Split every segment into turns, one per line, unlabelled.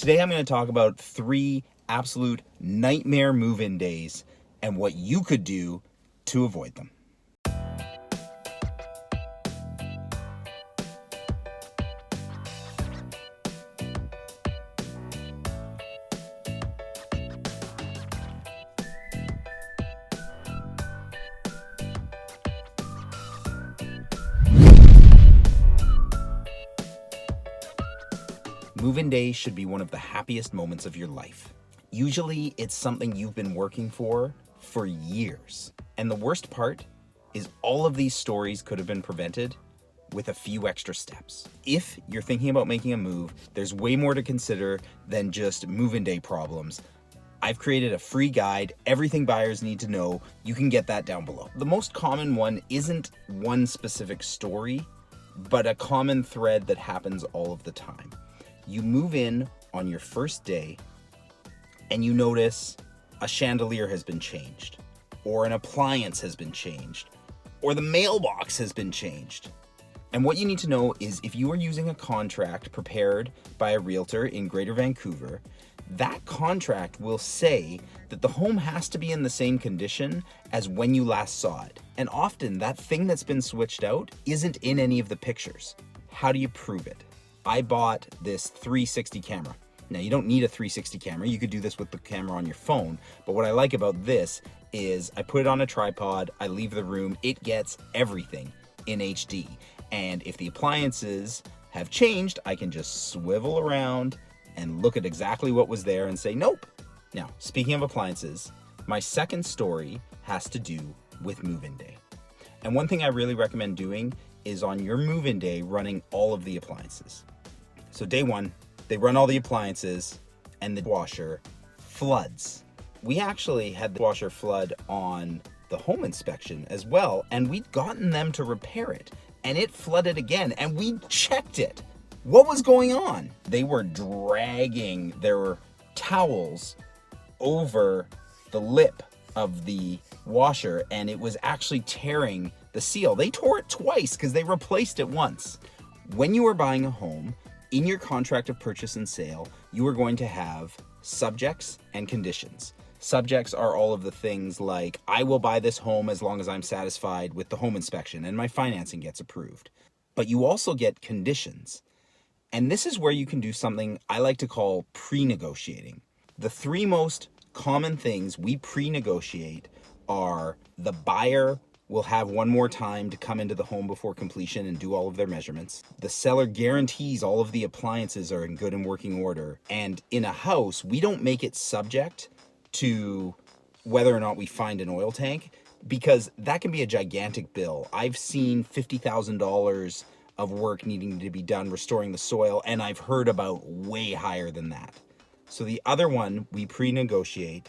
Today I'm going to talk about 3 absolute nightmare move-in days and what you could do to avoid them. Move-in day should be one of the happiest moments of your life. Usually it's something you've been working for years. And the worst part is all of these stories could have been prevented with a few extra steps. If you're thinking about making a move, there's way more to consider than just move-in day problems. I've created a free guide, everything buyers need to know. You can get that down below. The most common one isn't one specific story, but a common thread that happens all of the time. You move in on your first day and you notice a chandelier has been changed, or an appliance has been changed, or the mailbox has been changed. And what you need to know is if you are using a contract prepared by a realtor in Greater Vancouver, that contract will say that the home has to be in the same condition as when you last saw it. And often that thing that's been switched out isn't in any of the pictures. How do you prove it? I bought this 360 camera. Now you don't need a 360 camera. You could do this with the camera on your phone. But what I like about this is I put it on a tripod, I leave the room, it gets everything in HD. And if the appliances have changed, I can just swivel around and look at exactly what was there and say, nope. Now, speaking of appliances, my second story has to do with move-in day. And one thing I really recommend doing is on your move-in day, running all of the appliances. So day 1, they run all the appliances and the washer floods. We actually had the washer flood on the home inspection as well, and we'd gotten them to repair it, and it flooded again, and we checked it. What was going on? They were dragging their towels over the lip of the washer, and it was actually tearing the seal. They tore it twice because they replaced it once. When you are buying a home, in your contract of purchase and sale, you are going to have subjects and conditions. Subjects are all of the things like, I will buy this home as long as I'm satisfied with the home inspection and my financing gets approved. But you also get conditions. And this is where you can do something I like to call pre-negotiating. The 3 most common things we pre-negotiate are the buyer will have one more time to come into the home before completion and do all of their measurements. The seller guarantees all of the appliances are in good and working order. And in a house, we don't make it subject to whether or not we find an oil tank, because that can be a gigantic bill. I've seen $50,000 of work needing to be done restoring the soil, and I've heard about way higher than that. So the other one we pre-negotiate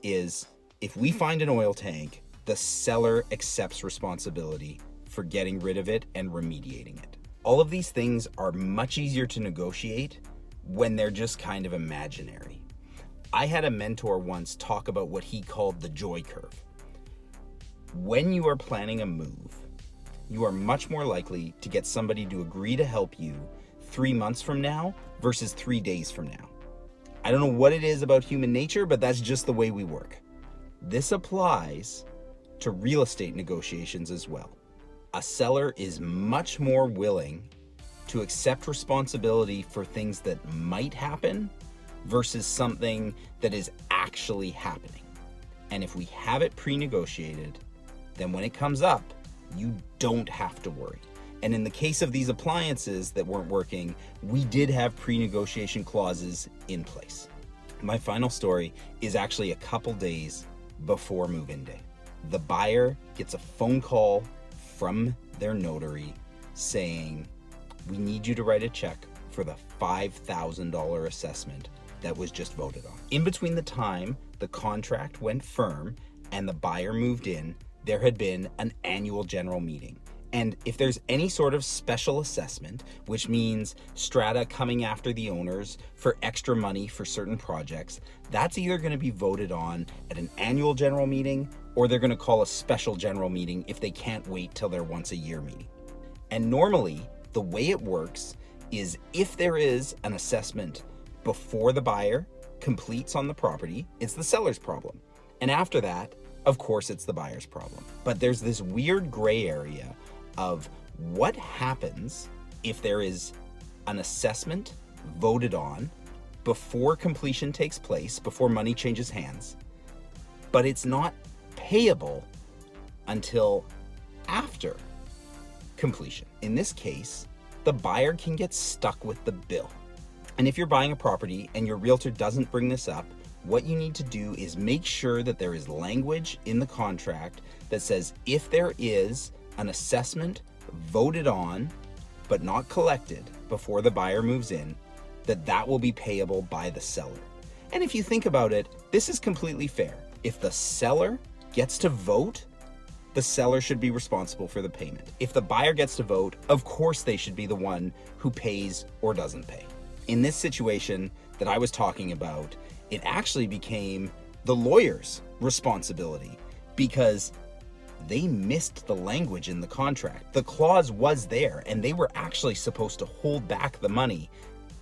is if we find an oil tank, the seller accepts responsibility for getting rid of it and remediating it. All of these things are much easier to negotiate when they're just kind of imaginary. I had a mentor once talk about what he called the joy curve. When you are planning a move, you are much more likely to get somebody to agree to help you 3 months from now versus 3 days from now. I don't know what it is about human nature, but that's just the way we work. This applies to real estate negotiations as well. A seller is much more willing to accept responsibility for things that might happen versus something that is actually happening. And if we have it pre-negotiated, then when it comes up, you don't have to worry. And in the case of these appliances that weren't working, we did have pre-negotiation clauses in place. My final story is actually a couple days before move-in day. The buyer gets a phone call from their notary saying, we need you to write a check for the $5,000 assessment that was just voted on. In between the time the contract went firm and the buyer moved in, there had been an annual general meeting. And if there's any sort of special assessment, which means strata coming after the owners for extra money for certain projects, that's either going to be voted on at an annual general meeting, or they're going to call a special general meeting if they can't wait till their once a year meeting. And normally, the way it works is if there is an assessment before the buyer completes on the property, it's the seller's problem. And after that, of course, it's the buyer's problem. But there's this weird gray area of what happens if there is an assessment voted on before completion takes place, before money changes hands, but it's not payable until after completion. In this case, the buyer can get stuck with the bill. And if you're buying a property and your realtor doesn't bring this up, what you need to do is make sure that there is language in the contract that says if there is an assessment voted on but not collected before the buyer moves in, that will be payable by the seller. And if you think about it, this is completely fair. If the seller gets to vote, the seller should be responsible for the payment. If the buyer gets to vote, of course they should be the one who pays or doesn't pay. In this situation that I was talking about, it actually became the lawyer's responsibility because they missed the language in the contract. The clause was there and they were actually supposed to hold back the money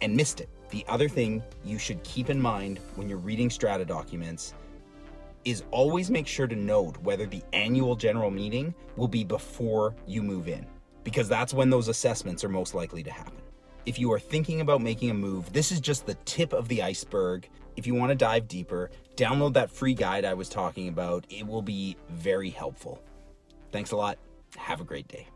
and missed it. The other thing you should keep in mind when you're reading strata documents is always make sure to note whether the annual general meeting will be before you move in, because that's when those assessments are most likely to happen. If you are thinking about making a move, this is just the tip of the iceberg. If you want to dive deeper, download that free guide I was talking about. It will be very helpful. Thanks a lot. Have a great day.